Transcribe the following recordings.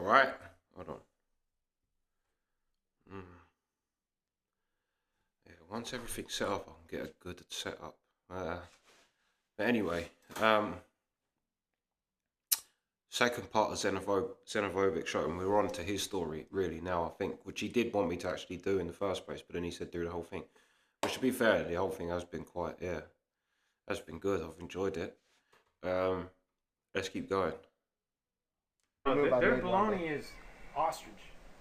right. Hold on. Mm. Yeah, once everything's set up, I can get a good setup. But anyway, second part of Zenophobic show, and we're on to his story really now, I think, which he did want me to actually do in the first place, but then he said do the whole thing. Which, to be fair, the whole thing has been quite, yeah, has been good. I've enjoyed it. Um, let's keep going. Their bologna is ostrich.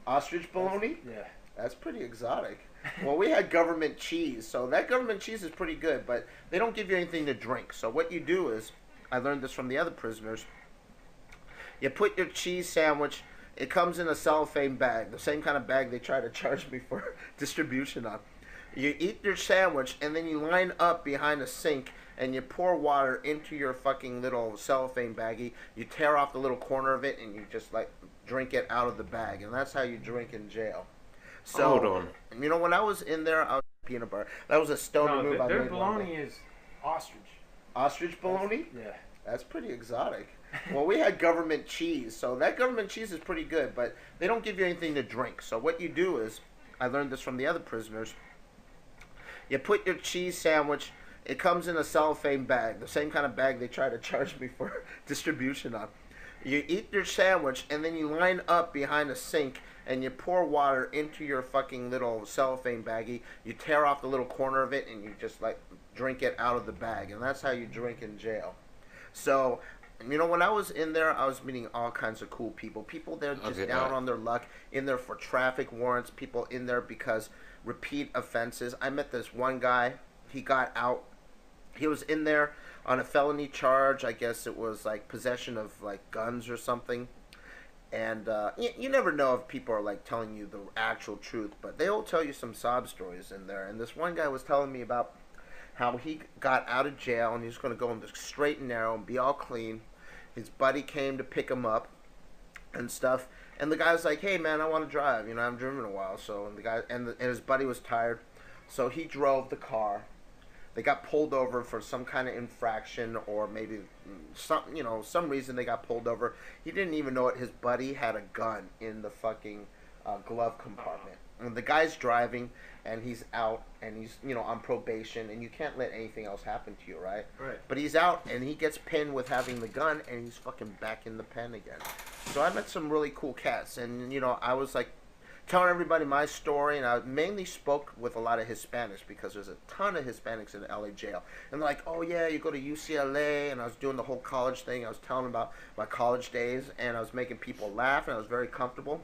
Ostrich bologna? Yeah. That's pretty exotic. Well, we had government cheese, so that government cheese is pretty good, but they don't give you anything to drink. So what you do is, I learned this from the other prisoners, you put your cheese sandwich, it comes in a cellophane bag, the same kind of bag they try to charge me for distribution on. You eat your sandwich, and then you line up behind a sink, and you pour water into your fucking little cellophane baggie. You tear off the little corner of it, and you just, like, drink it out of the bag. And that's how you drink in jail. So, hold on. You know, when I was in there, I was peanut butter. That was a stoner move I made. Their bologna is ostrich. Ostrich bologna? Yeah. That's pretty exotic. Well, we had government cheese, so that government cheese is pretty good, but they don't give you anything to drink. So what you do is, I learned this from the other prisoners, you put your cheese sandwich, it comes in a cellophane bag, the same kind of bag they try to charge me for distribution on. You eat your sandwich, and then you line up behind a sink, and you pour water into your fucking little cellophane baggie. You tear off the little corner of it, and you just, like, drink it out of the bag. And that's how you drink in jail. So, you know, when I was in there, I was meeting all kinds of cool people. People there just down on their luck, in there for traffic warrants, people in there because repeat offenses. I met this one guy, he got out. He was in there on a felony charge. I guess it was like possession of like guns or something. And you never know if people are like telling you the actual truth, but they all tell you some sob stories in there. And this one guy was telling me about how he got out of jail and he was going to go in the straight and narrow and be all clean. His buddy came to pick him up and stuff. And the guy was like, "Hey man, I want to drive. You know, I haven't driven in a while." So and the guy and his buddy was tired, so he drove the car. They got pulled over for some kind of infraction or maybe some, you know, some reason they got pulled over. He didn't even know it. His buddy had a gun in the fucking glove compartment. And the guy's driving and he's out and he's, you know, on probation and you can't let anything else happen to you, right? Right. But he's out and he gets pinned with having the gun and he's fucking back in the pen again. So I met some really cool cats and, you know, I was like, telling everybody my story, and I mainly spoke with a lot of Hispanics because there's a ton of Hispanics in the LA jail. And they're like, "Oh yeah, you go to UCLA," and I was doing the whole college thing. I was telling them about my college days, and I was making people laugh, and I was very comfortable.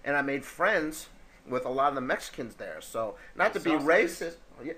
And I made friends with a lot of the Mexicans there. So, not to be racist,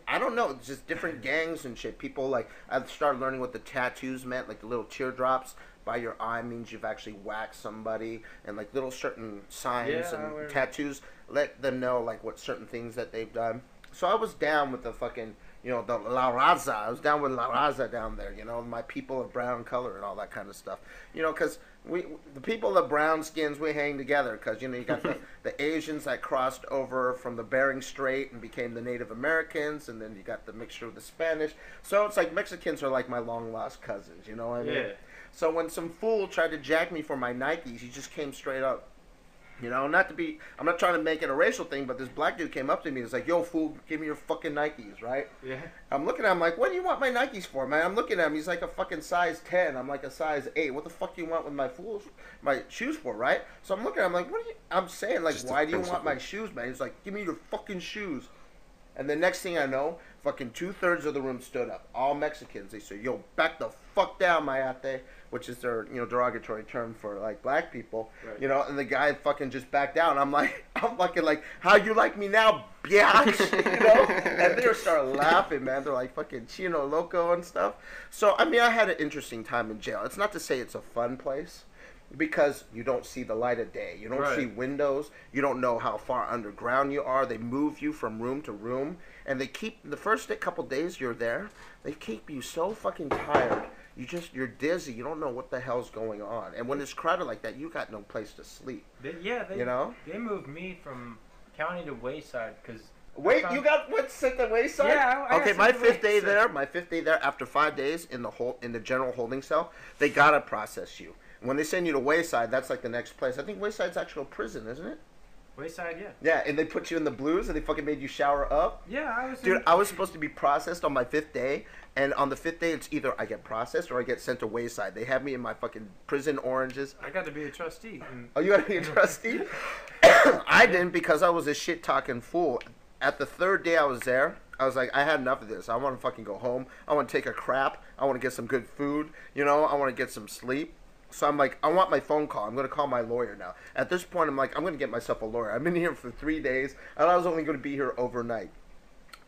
I don't know, it's just different gangs and shit. People, like, I started learning what the tattoos meant, like the little teardrops by your eye means you've actually whacked somebody, and like little certain signs and tattoos let them know like what certain things that they've done. So I was down with the fucking, you know, the La Raza. I was down with La Raza down there, you know, my people of brown color and all that kind of stuff. You know, because the people of brown skins, we hang together because, you know, you got the Asians that crossed over from the Bering Strait and became the Native Americans, and then you got the mixture of the Spanish. So it's like Mexicans are like my long-lost cousins, you know what I mean? Yeah. So when some fool tried to jack me for my Nikes, he just came straight up. You know, not to be, I'm not trying to make it a racial thing, but this black dude came up to me and was like, "Yo, fool, give me your fucking Nikes," right? Yeah. I'm looking at him like, "What do you want my Nikes for, man?" I'm looking at him, he's like a fucking size 10. I'm like a size 8. What the fuck do you want with my shoes for, right? So I'm looking at him like, what are you, I'm saying, like, why do you want my shoes, man? He's like, "Give me your fucking shoes." And the next thing I know, fucking 2/3 of the room stood up. All Mexicans. They said, "Yo, back the fuck down, mayate," which is their, you know, derogatory term for like black people. Right. You know, and the guy fucking just backed down. I'm fucking like, "How you like me now, biatch?" You know? And they started laughing, man. They're like fucking chino loco and stuff. So I mean, I had an interesting time in jail. It's not to say it's a fun place, because you don't see the light of day. You don't see windows. You don't know how far underground you are. They move you from room to room. And they keep, the first couple days you're there, they keep you so fucking tired. You're dizzy. You don't know what the hell's going on. And when it's crowded like that, you got no place to sleep. You know? They moved me from county to wayside because... Wait, you got what's at the wayside? Yeah. Okay, my fifth day there, after 5 days in the general holding cell, they gotta process you. When they send you to Wayside, that's like the next place. I think Wayside's actual prison, isn't it? Wayside, yeah. Yeah, and they put you in the blues and they fucking made you shower up. Yeah, I was. Dude, I was supposed to be processed on my 5th day, and on the 5th day, it's either I get processed or I get sent to Wayside. They have me in my fucking prison oranges. I got to be a trustee. Oh, you got to be a trustee? I didn't because I was a shit talking fool. At the 3rd day I was there, I was like, I had enough of this. I want to fucking go home. I want to take a crap. I want to get some good food. You know, I want to get some sleep. So I'm like, I want my phone call. I'm going to call my lawyer now. At this point, I'm like, I'm going to get myself a lawyer. I've been here for 3 days. I thought I was only going to be here overnight.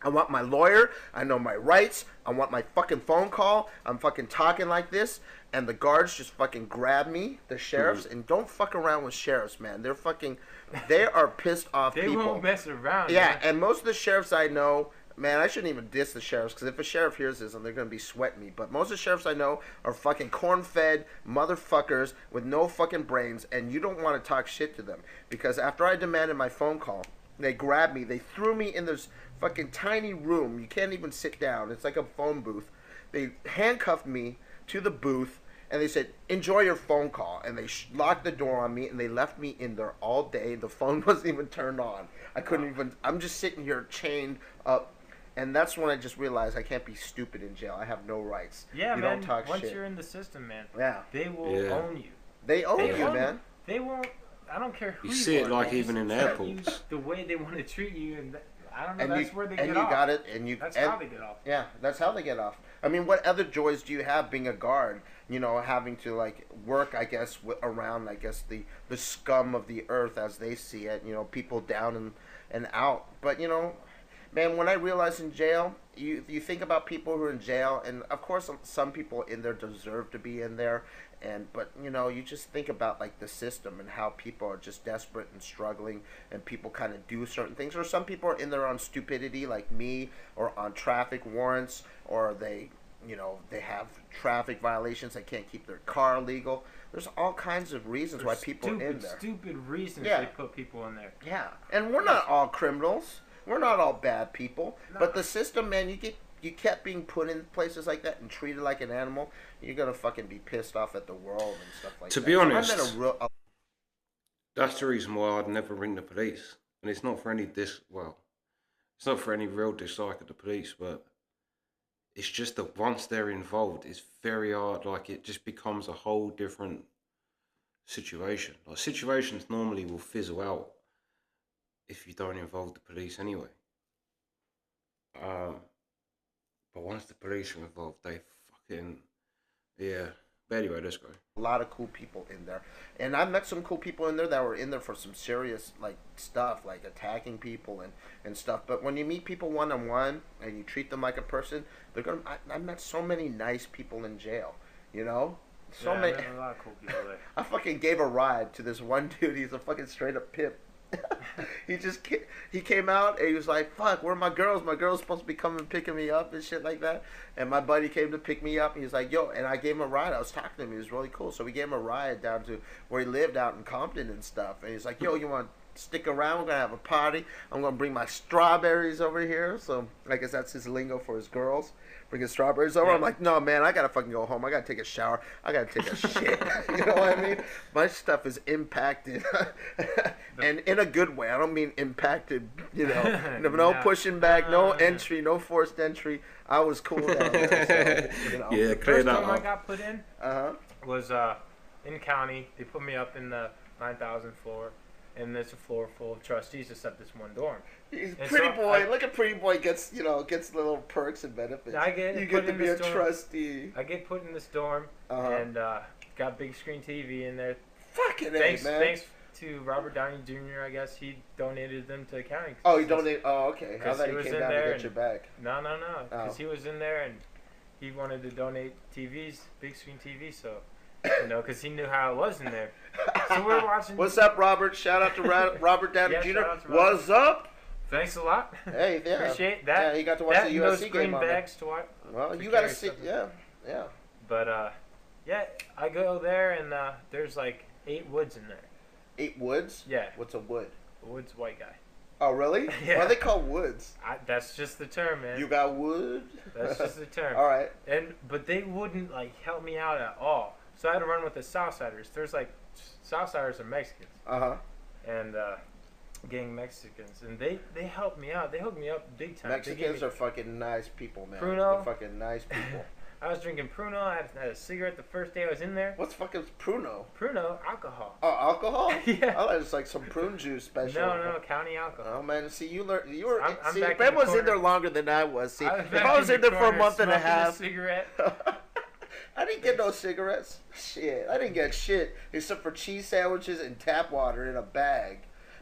I want my lawyer. I know my rights. I want my fucking phone call. I'm fucking talking like this. And the guards just fucking grab me, the sheriffs. And don't fuck around with sheriffs, man. They're fucking, they are pissed off They people. won't mess around. Yeah, Man. and most of the sheriffs I know, man, I shouldn't even diss the sheriffs, because if a sheriff hears this, then they're going to be sweating me. But most of the sheriffs I know are fucking corn-fed motherfuckers with no fucking brains, and you don't want to talk shit to them. Because after I demanded my phone call, they grabbed me, they threw me in this fucking tiny room. You can't even sit down. It's like a phone booth. They handcuffed me to the booth, and they said, enjoy your phone call. And they locked the door on me, and they left me in there all day. The phone wasn't even turned on. I couldn't even, I'm just sitting here chained up. And that's when I just realized I can't be stupid in jail. I have no rights. Yeah, you man. Don't talk Once shit. you're in the system, man, Yeah. they will Yeah. own you. They own They you, own man. They won't. I don't care who You you see it are, like they even just in treat you airports. the way they want to treat you, and I don't know. And That's you, where they and get you off. got it, and you. That's and, how they get off. Yeah, that's how they get off. I mean, what other joys do you have being a guard? You know, having to like work, I guess, around, I guess, the scum of the earth as they see it. You know, people down and out. But you know, man, when I realized in jail, you think about people who are in jail, and of course, some people in there deserve to be in there. But you know, you just think about like the system and how people are just desperate and struggling, and people kind of do certain things, or some people are in there on stupidity like me, or on traffic warrants, or they, you know, they have traffic violations, they can't keep their car legal. There's all kinds of reasons why people are in there. Stupid reasons Yeah. they put people in there. Yeah, and we're not all criminals. We're not all bad people. No. But the system, man, you kept being put in places like that and treated like an animal, you're gonna fucking be pissed off at the world and stuff like that. To be honest, I met a real. That's the reason why I'd never ring the police. And it's not for any it's not for any real dislike of the police, but it's just that once they're involved, it's very hard. Like, it just becomes a whole different situation. Like, situations normally will fizzle out if you don't involve the police anyway. But once the police are involved, they fucking, yeah. But anyway, let's go. A lot of cool people in there, and I met some cool people in there that were in there for some serious like stuff, like attacking people and stuff. But when you meet people one on one and you treat them like a person, they're gonna. I met so many nice people in jail, you know. So Yeah, many. there's a lot of cool people there. I fucking gave a ride to this one dude. He's a fucking straight up pimp. he came out and he was like, "Fuck, where are my girls? My girls supposed to be coming picking me up and shit like that." And my buddy came to pick me up. And he was like, "Yo," and I gave him a ride. I was talking to him. He was really cool. So we gave him a ride down to where he lived out in Compton and stuff. And he's like, "Yo, you want to stick around? We're gonna have a party. I'm gonna bring my strawberries over here." So I guess that's his lingo for his girls. Bringing strawberries over. Yeah. I'm like, no, man, I gotta fucking go home. I gotta take a shower. I gotta take a shit. You know what I mean? My stuff is impacted, and in a good way. I don't mean impacted. You know, no pushing back, no entry, no forced entry. I was cool down there. So, you know. Yeah, The clear first that time I up. got put in was in county. They put me up in the 9,000th floor, and there's a floor full of trustees except this one dorm. He's And pretty so boy. Look at pretty boy gets little perks and benefits. I get you put get to in be a this dorm. trustee. I get put in this dorm and got big screen TV in there. Fucking Thanks, man. thanks to Robert Downey Jr. I guess he donated them to the county. Oh, you donate. Oh, okay. I 'Cause thought he he was came in down to there get your and- back. No, because Oh. he was in there and he wanted to donate TVs, big screen TV, so because he knew how it was in there. So we're watching. What's up, Robert? Shout out to Robert Downey Yeah, Jr. shout out to Robert. What's up? Thanks a lot. Hey, yeah. Appreciate that. Yeah, you got to watch that the and those USC green game on there. bags to watch. Well, to you got to carry see. stuff. Yeah. But yeah, I go there and there's like 8 woods in there. 8 woods? Yeah, What's a wood? woods white guy. Oh, really? Yeah. Why are they called woods? That's just the term, man. You got wood? That's just the term. All right. But they wouldn't like help me out at all. So I had to run with the Southsiders. There's like Southsiders are Mexicans. And gang Mexicans, and they helped me out. They hooked me up big time. Mexicans are fucking nice people, man. Pruno. They're fucking nice people. I was drinking Pruno. I had a cigarette the first day I was in there. What's fucking Pruno? Pruno, alcohol. Oh, alcohol? Yeah. I thought it was like some prune juice special. No, county alcohol. Oh man, see you learned. You were. I'm see, back Ben in the was in corner. there longer than I was. See, was if back I was in the there for a corner month and a smoking half. cigarette. I didn't get no cigarettes. Shit, I didn't get shit except for cheese sandwiches and tap water in a bag.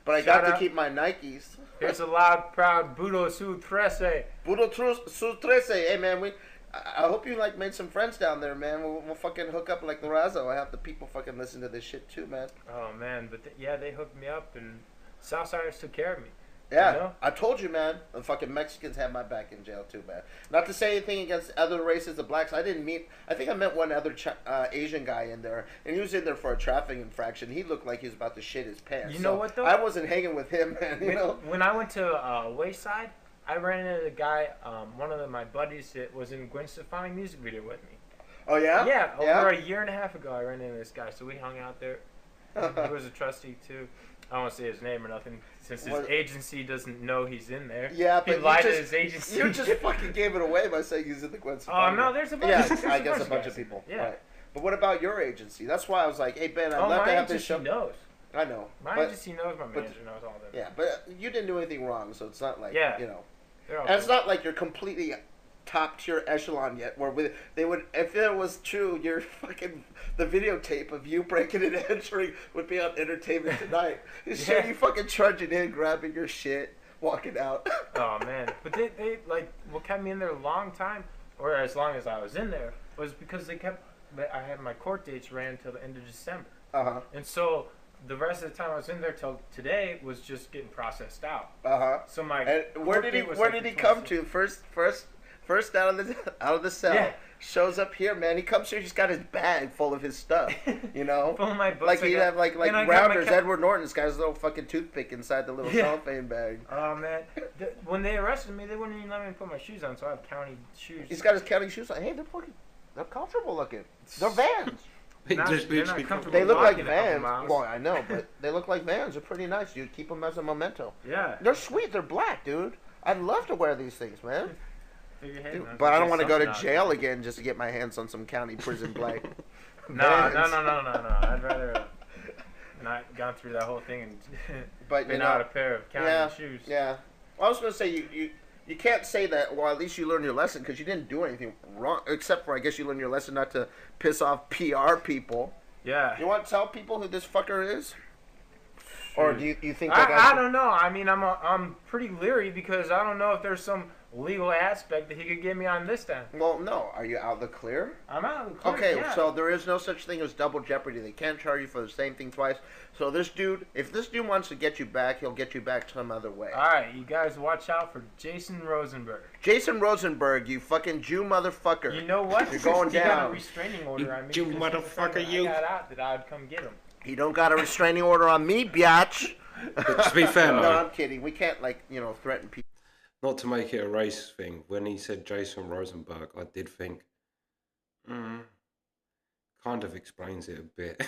But I Shout got to out. keep my Nikes. Here's a loud, proud Budo Su Trece. Su trece. Hey man, I hope you like made some friends down there, man. We'll fucking hook up like Lorazo. I have the people fucking listen to this shit too, man. Oh man, but yeah, they hooked me up, and Southsiders took care of me. Yeah, You know? I told you, man. The fucking Mexicans had my back in jail too, man. Not to say anything against other races, the blacks. I think I met one other Asian guy in there, and he was in there for a traffic infraction. He looked like he was about to shit his pants. You know what, though? I wasn't hanging with him, man. You know. When I went to Wayside, I ran into a guy, one of my buddies that was in Gwen Stefani music video with me. Oh yeah. Yeah, over a year and a half ago, I ran into this guy, so we hung out there. He was a trustee too. I don't want to say his name or nothing, since his agency doesn't know he's in there. Yeah, he but lied to his agency. You just fucking gave it away by saying he's in the Gwen Oh Stefani. no, there's a bunch. Yeah, there's I guess a bunch guys. of people. Yeah. Right. But what about your agency? That's why I was like, hey Ben, I'd love my to have this agency show. knows. I know. My agency knows. My manager knows all that. Yeah, but you didn't do anything wrong, so it's not like you know. They're all And it's cool. not like you're completely top tier echelon yet. Where they would, if it was true, your fucking the videotape of you breaking and entering would be on Entertainment Tonight. Shit, you fucking trudging in, grabbing your shit, walking out. Oh man, but they like what kept me in there a long time, or as long as I was in there, was because they kept. I had my court dates ran till the end of December, and so the rest of the time I was in there till today was just getting processed out. So my and where did he come to first out of the cell? Yeah. Shows up here, man. He comes here. He's got his bag full of his stuff. You know, full of my books. like he'd have like I got Rounders. my Edward Norton's got his little fucking toothpick inside the little cellophane bag. Oh man, when they arrested me, they wouldn't even let me put my shoes on, so I have county shoes. He's got his county shoes on. Hey, they're comfortable looking. They're Vans. They're not comfortable. They look like walking a couple Vans. miles. Well, I know, but they look like Vans. They're pretty nice, dude. Keep them as a memento. Yeah. They're sweet. They're black, dude. I'd love to wear these things, man. Hey, Dude, but I don't want to go to jail again just to get my hands on some county prison black. No. I'd rather not gone through that whole thing and But been out a pair of county shoes. Yeah. Well, I was going to say you can't say that. Well, at least you learned your lesson because you didn't do anything wrong, except for I guess you learned your lesson not to piss off PR people. Yeah. You want to tell people who this fucker is? Or do you think I don't know. I mean, I'm pretty leery because I don't know if there's some legal aspect that he could get me on this time. Well, no. Are you out of the clear? I'm out of the clear. Okay, yeah. so there is no such thing as double jeopardy. They can't charge you for the same thing twice. So if this dude wants to get you back, he'll get you back some other way. All right, you guys watch out for Jason Rosenberg. Jason Rosenberg, you fucking Jew motherfucker. You know what? You're going he got down. a restraining order on me. Jew because he was motherfucker, saying you. I got out that I'd come get him. He don't got a restraining order on me, biatch. But to be fair, No, though, I'm kidding. We can't threaten people. not to make it a race thing, when he said Jason Rosenberg, I did think, kind of explains it a bit.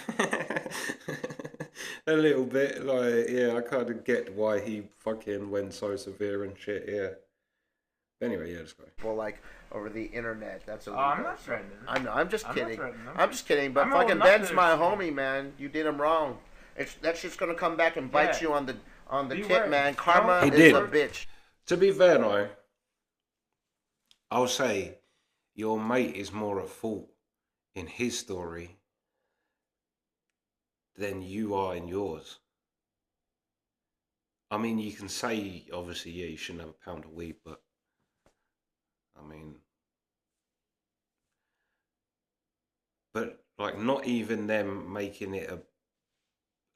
A little bit, like, yeah, I kind of get why he fucking went so severe and shit, yeah. Anyway, yeah, let's go. Well, like over the internet. That's illegal. I'm not threatening. I know. I'm just I'm kidding. not threatening him. I'm just kidding. But I'm old fucking enough Ben's to my understand. homie, man. You did him wrong. That shit's gonna come back and bite you on the Beware. tip, man. Karma He is did. a bitch. To be fair, though, I'll say your mate is more at fault in his story than you are in yours. I mean, you can say, obviously, yeah, you shouldn't have a pound of weed, but, I mean, but, like, not even them making it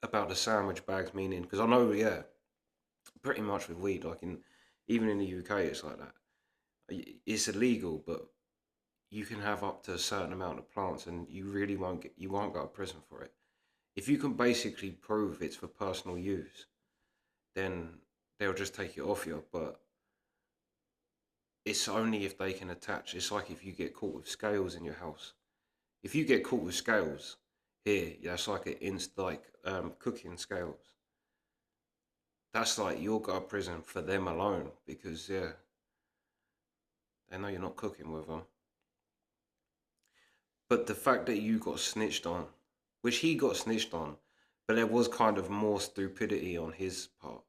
about the sandwich bags, meaning, because I know, yeah, pretty much with weed, like, even in the UK, it's like that. It's illegal, but you can have up to a certain amount of plants, and you really won't go to prison for it. If you can basically prove it's for personal use, then they'll just take it off you. But it's only if they can attach. It's like if you get caught with scales in your house. if you get caught with scales here, that's like cooking scales. That's like you'll go to prison for them alone because they know you're not cooking with them. But the fact that you got snitched on, which he got snitched on, but there was kind of more stupidity on his part,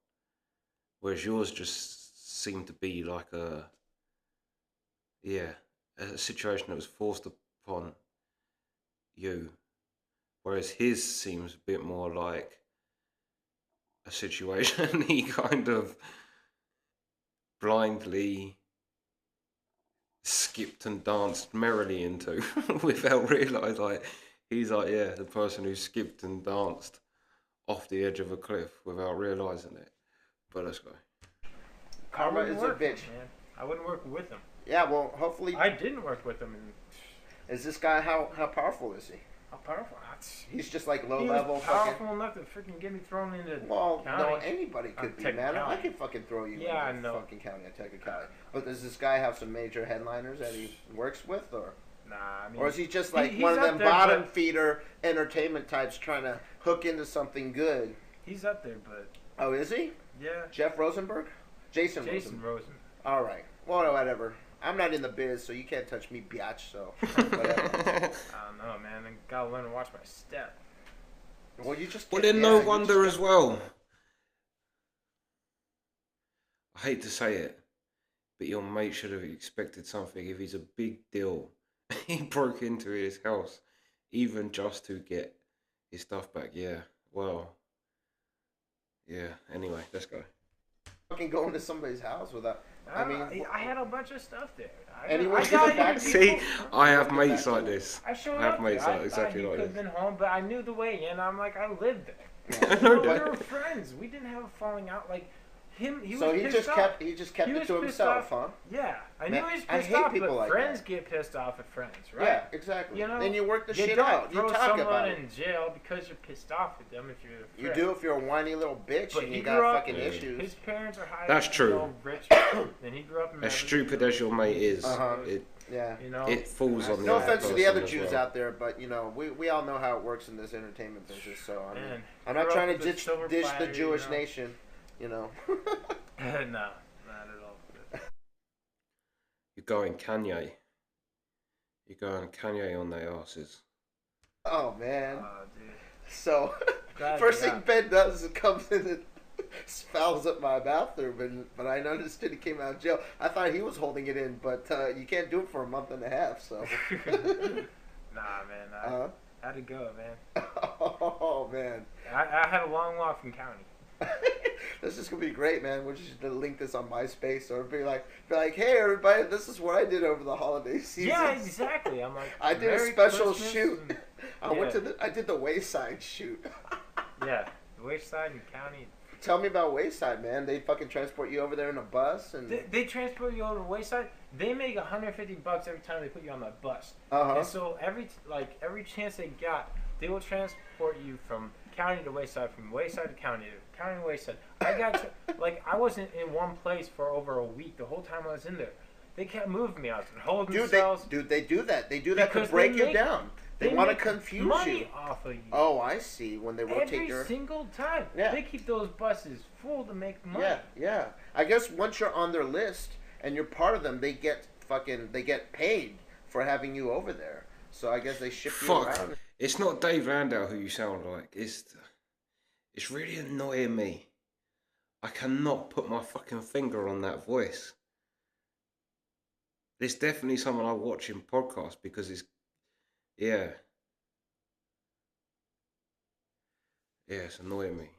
whereas yours just seemed to be like a situation that was forced upon you, whereas his seems a bit more like a situation he kind of blindly skipped and danced merrily into without realising, like, he's like, yeah, the person who skipped and danced off the edge of a cliff without realising it. But let's go. Karma is a bitch. Man. I wouldn't work with him. Yeah, well, hopefully... I didn't work with him. Is this guy, how powerful is he? How powerful? He's just like low he level. Was powerful enough to freaking get me thrown into Well, county. no, anybody could be, man. County. I could fucking throw you into fucking county. I take a county. But does this guy have some major headliners that he works with, or? Nah, I mean, or is he just like one of them bottom feeder entertainment types trying to hook into something good? He's up there, but. Oh, is he? Yeah. Jeff Rosenberg? Jason Rosenberg. All right. Well, whatever. I'm not in the biz, so you can't touch me, biatch, so whatever. I don't know, man. I gotta learn to watch my step. Well, you just... Well, then no wonder as well. I hate to say it, but your mate should have expected something. If he's a big deal, he broke into his house, even just to get his stuff back. Yeah, well, yeah. Anyway, let's go. Fucking go into somebody's house without... I mean, I had a bunch of stuff there. See, I have mates like this. I showed have up mates there. like exactly like this. Could have been home, but I knew the way in. I'm like, I lived there. I know we were friends. We didn't have a falling out. Like him, he so was he pissed just off. He just kept it to himself, huh? Yeah, I knew he was I pissed hate off. people But like friends that. get pissed off at friends, right? Yeah, exactly. You know, then you work the shit don't out. You throw talk someone about it. in jail because you're pissed off at them if you're a friend. You do if you're a whiny little bitch but and you got fucking up, issues. His parents are high. That's true. Rich, and he grew up in as stupid as your mate is, yeah, you know, it falls on the no offense to the other Jews well. out there, but you know, we all know how it works in this entertainment business. So I mean, Man, I'm not trying to dish fire, the Jewish nation, you know. No, not at all. You're going Kanye. You're going Kanye on their asses. Oh man. Oh, dude. So first thing Ben does is comes in and fouls up my bathroom, but I noticed that he came out of jail. I thought he was holding it in, but you can't do it for a month and a half. So. Nah, man. I had to go, man. Oh man. I had a long walk from county. This is gonna be great, man. We're just gonna link this on MySpace or be like, hey everybody, this is what I did over the holiday season. Yeah, exactly. I'm like, I did a special shoot. I did the Wayside shoot. Yeah, the Wayside and county. Tell me about Wayside, man. They fucking transport you over there in a bus, and they transport you over to Wayside. They make $150 every time they put you on that bus. Uh-huh. And so every chance they got, they will transport you from county to Wayside, from Wayside to county to Wayside. I wasn't in one place for over a week the whole time I was in there. They kept moving me out there, holding themselves. They do that. They do that to break you down. They want to confuse money you. Off of you. Oh, I see. When they rotate every single time. Yeah. They keep those buses full to make money. Yeah. I guess once you're on their list and you're part of them, they get paid for having you over there. So I guess they ship you around. It's not Dave Landau who you sound like. It's really annoying me. I cannot put my fucking finger on that voice. There's definitely someone I watch in podcasts because it's it's annoying me.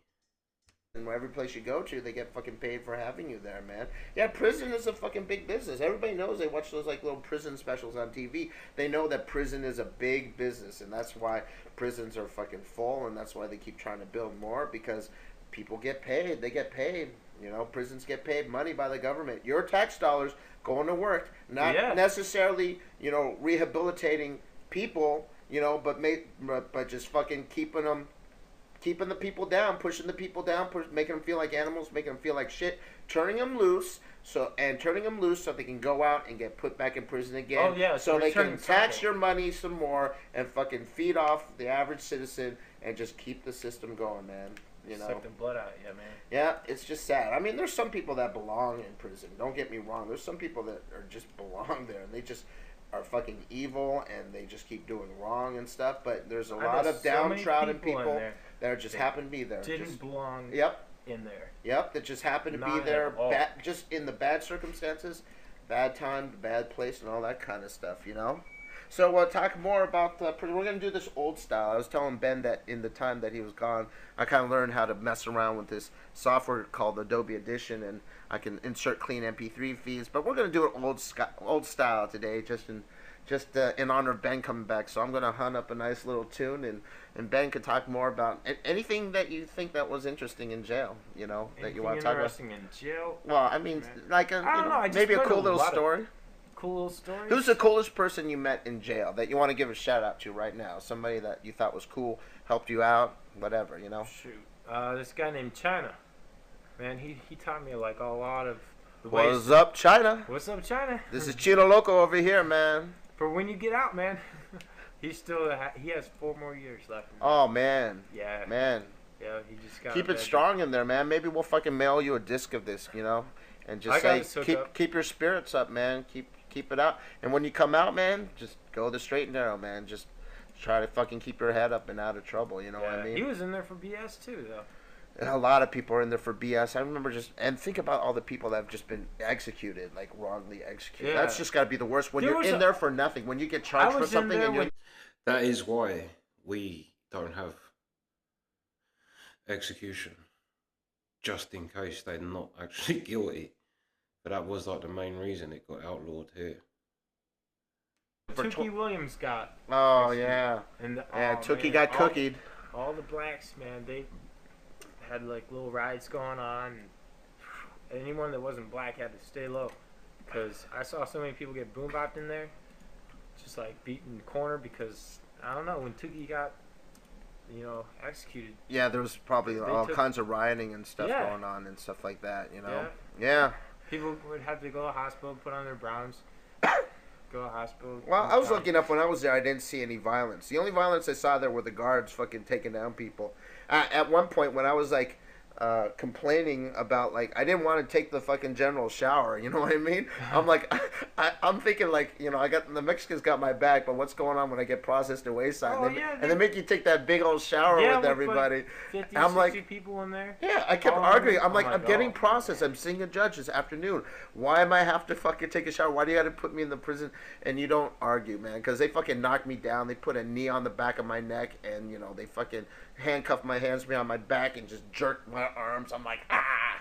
And every place you go to, they get fucking paid for having you there, man. Yeah, prison is a fucking big business. Everybody knows. They watch those like little prison specials on TV. They know that prison is a big business, and that's why prisons are fucking full, and that's why they keep trying to build more, because people get paid. They get paid. You know, prisons get paid money by the government. Your tax dollars going to work, not necessarily, you know, rehabilitating people, you know, but just fucking keeping them keeping the people down, pushing the people down, making them feel like animals, making them feel like shit, turning them loose. So they can go out and get put back in prison again. Oh yeah, so they can tax your money some more and fucking feed off the average citizen and just keep the system going, man. You know, suck the blood out, yeah, man. Yeah, it's just sad. I mean, there's some people that belong in prison. Don't get me wrong. There's some people that are just belong there, and they just are fucking evil, and they just keep doing wrong and stuff. But there's a lot of downtrodden people that are just happen to be there. Didn't belong. Yep. In there. Yep, that just happened to be there, just in the bad circumstances, bad time, bad place, and all that kind of stuff, you know? So we'll talk more about, we're going to do this old style. I was telling Ben that in the time that he was gone, I kind of learned how to mess around with this software called Adobe Audition, and I can insert clean MP3 feeds, but we're going to do it old style today, just in honor of Ben coming back. So I'm going to hunt up a nice little tune, and Ben could talk more about anything that you think that was interesting in jail, you know, that you want to talk about. Interesting in jail? Well, I mean, like maybe a cool little story. Cool little story. Who's the coolest person you met in jail that you want to give a shout out to right now? Somebody that you thought was cool, helped you out, whatever, you know? Shoot. This guy named China. Man, he taught me like a lot of the ways. What's up, China? What's up, China? This is Chino Loco over here, man. For when you get out, man. He has 4 more years left. Oh, man. Yeah. Man. Yeah, he just got. Keep it strong in there, man. Maybe we'll fucking mail you a disc of this, you know? And just say, keep your spirits up, man. Keep it out. And when you come out, man, just go the straight and narrow, man. Just try to fucking keep your head up and out of trouble, you know what I mean? He was in there for BS too, though. And a lot of people are in there for BS. I remember and think about all the people that have just been executed, like wrongly executed. Yeah. That's just got to be the worst. When you're in there for nothing, when you get charged for something, that is why we don't have execution, just in case they're not actually guilty. But that was like the main reason it got outlawed here. Tookie Williams got. Oh yeah. And Tookie got cookied. All the blacks, man, they had like little riots going on. And anyone that wasn't black had to stay low, because I saw so many people get boom bopped in there, just like beat in the corner because I don't know when Tookie got, executed. Yeah, there was probably all kinds of rioting and stuff going on and stuff like that. You know. Yeah. People would have to go to the hospital, put on their browns, go to the hospital. Well, I was lucky enough when I was there, I didn't see any violence. The only violence I saw there were the guards fucking taking down people. At one point, when I was like complaining about, like, I didn't want to take the fucking general shower, you know what I mean? I'm like, I'm thinking like, I got the Mexicans got my back, but what's going on when I get processed to wayside? And they make you take that big old shower with everybody. Like 50, I'm 60 like, people in there. Yeah, I kept arguing. I'm like, I'm getting processed. I'm seeing a judge this afternoon. Why am I have to fucking take a shower? Why do you got to put me in the prison? And you don't argue, man, because they fucking knocked me down. They put a knee on the back of my neck, and they fucking handcuffed my hands behind my back and just jerked my arms. I'm like, ah.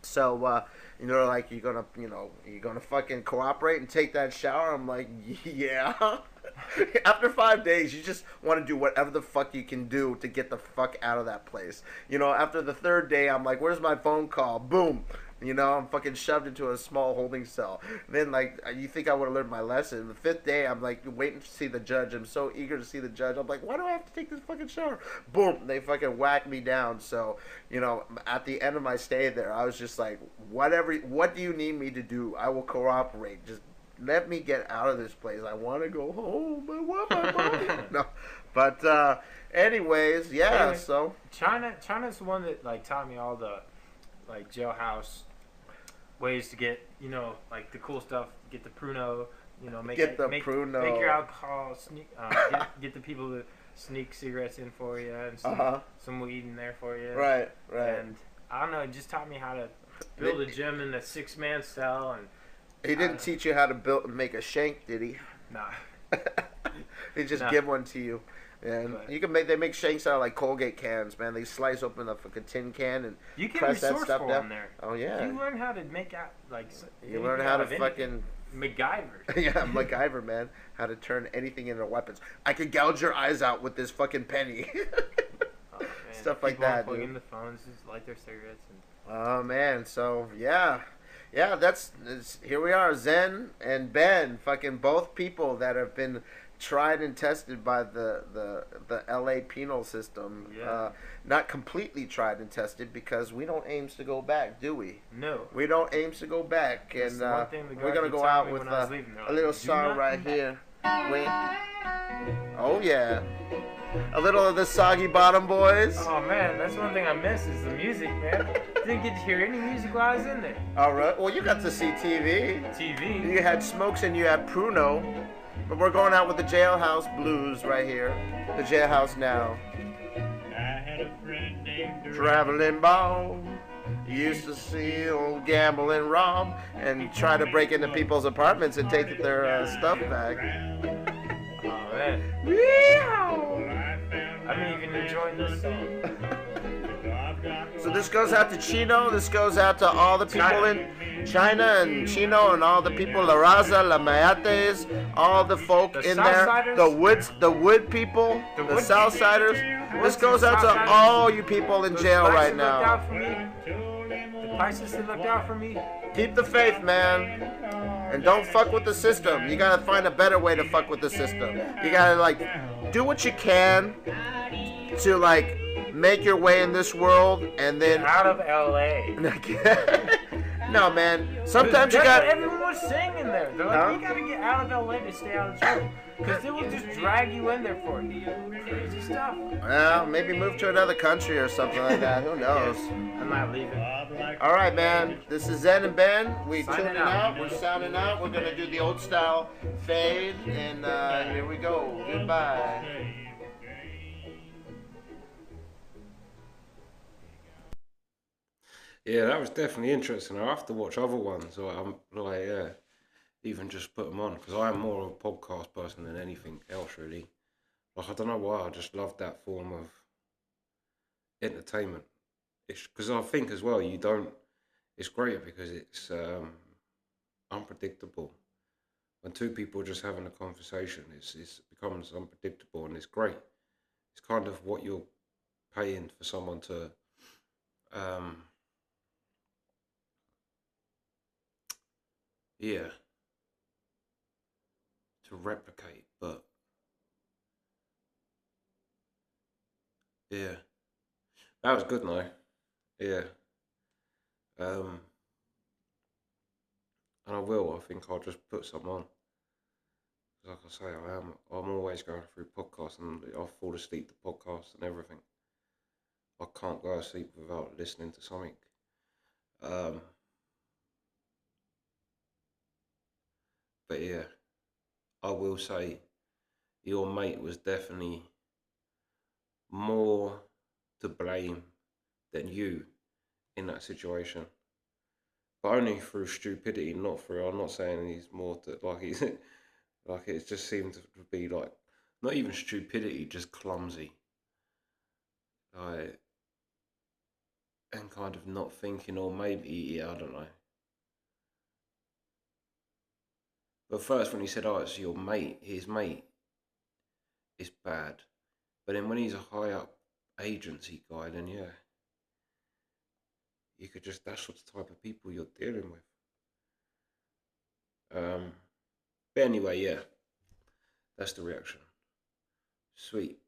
So they're like, you gonna fucking cooperate and take that shower? I'm like, yeah. After 5 days, you just want to do whatever the fuck you can do to get the fuck out of that place. After the 3rd day, I'm like, where's my phone call? Boom. I'm fucking shoved into a small holding cell. And then, like, you think I would have learned my lesson. The 5th day, I'm, like, waiting to see the judge. I'm so eager to see the judge. I'm like, why do I have to take this fucking shower? Boom. They fucking whacked me down. So, at the end of my stay there, I was just like, what do you need me to do? I will cooperate. Just let me get out of this place. I want to go home. I want my money. No. But, anyways, yeah, anyway, so. China's the one that, like, taught me all the, like, jailhouse ways to get, like the cool stuff, get the pruno, make your alcohol, sneak, get the people to sneak cigarettes in for you and some weed in there for you. Right. And I don't know, it just taught me how to build a gym in the 6-man cell. And he didn't teach you how to make a shank, did he? Nah. He just give one to you. And they make shanks out of like Colgate cans, man. They slice open a fucking tin can and you can press that stuff down. In there. Oh yeah. You learn how to make out like. You learn how to fucking MacGyver. Yeah, MacGyver, man. How to turn anything into weapons. I could gouge your eyes out with this fucking penny. Stuff like that. People in the phones, just light their cigarettes. Oh man, so yeah. That's here we are, Zen and Ben, fucking both people that have been tried and tested by the LA penal system. Yeah. Not completely tried and tested because we don't aims to go back, do we? No. We don't aims to go back, That's and the one thing the we're guard gonna kept go telling out me with when I was leaving. They're a like, little "Do song not right come back." here. Oh yeah, a little of the Soggy Bottom Boys. Oh man, that's one thing I miss is the music, man. Didn't get to hear any music while I was in there. All right, well you got to see TV. TV. You had Smokes and you had Pruno, but we're going out with the Jailhouse Blues right here. The Jailhouse Now. I had a friend named Traveling ball. Used to see old gamble and rob and try to break into people's apartments and take their stuff back. Oh man. I'm even enjoying this song. So this goes out to Chino. This goes out to all the people in China and Chino and all the people, La Raza, La Mayates, all the folk The in there. Southsiders? The wood people, the wood Southsiders. This goes out to Southsiders? all you people in Those jail blacks right that looked now. out for me. The Pisces that looked out for me. Keep the faith, man. And don't fuck with the system. You gotta find a better way to fuck with the system. You gotta, like, do what you can to, like, make your way in this world and then... Out of LA. No, man. Sometimes you That's got... what everyone was saying in there. They're like, Huh? you gotta get out of LA to stay out of trouble. Because they will just drag you in there for crazy stuff. Well, maybe move to another country or something like that. Who knows? I'm not leaving. All right, man. This is Zen and Ben. We Signing tuning out. out. We're sounding out. We're gonna do the old style fade, and here we go. Goodbye. Yeah, that was definitely interesting. I have to watch other ones, or I'm like, yeah, even just put them on because I am more of a podcast person than anything else, really. Like, I don't know why, I just love that form of entertainment. It's because I think as well, you don't. It's great because it's unpredictable. When two people are just having a conversation, it becomes unpredictable and it's great. It's kind of what you're paying for someone to. Yeah, to replicate, but yeah, that was good, no? Yeah, and I will. I think I'll just put some on. Like I say, I'm always going through podcasts, and I fall asleep to podcasts and everything. I can't go to sleep without listening to something. Um, but yeah, I will say your mate was definitely more to blame than you in that situation. But only through stupidity, not through. I'm not saying he's more to like he's like it just seemed to be like not even stupidity, just clumsy, like and kind of not thinking, or maybe yeah, I don't know. But first, when he said, "Oh, it's your mate," his mate, it's bad. But then when he's a high up agency guy, then yeah, you could just that's what the type of people you're dealing with. But anyway, yeah, that's the reaction. Sweet.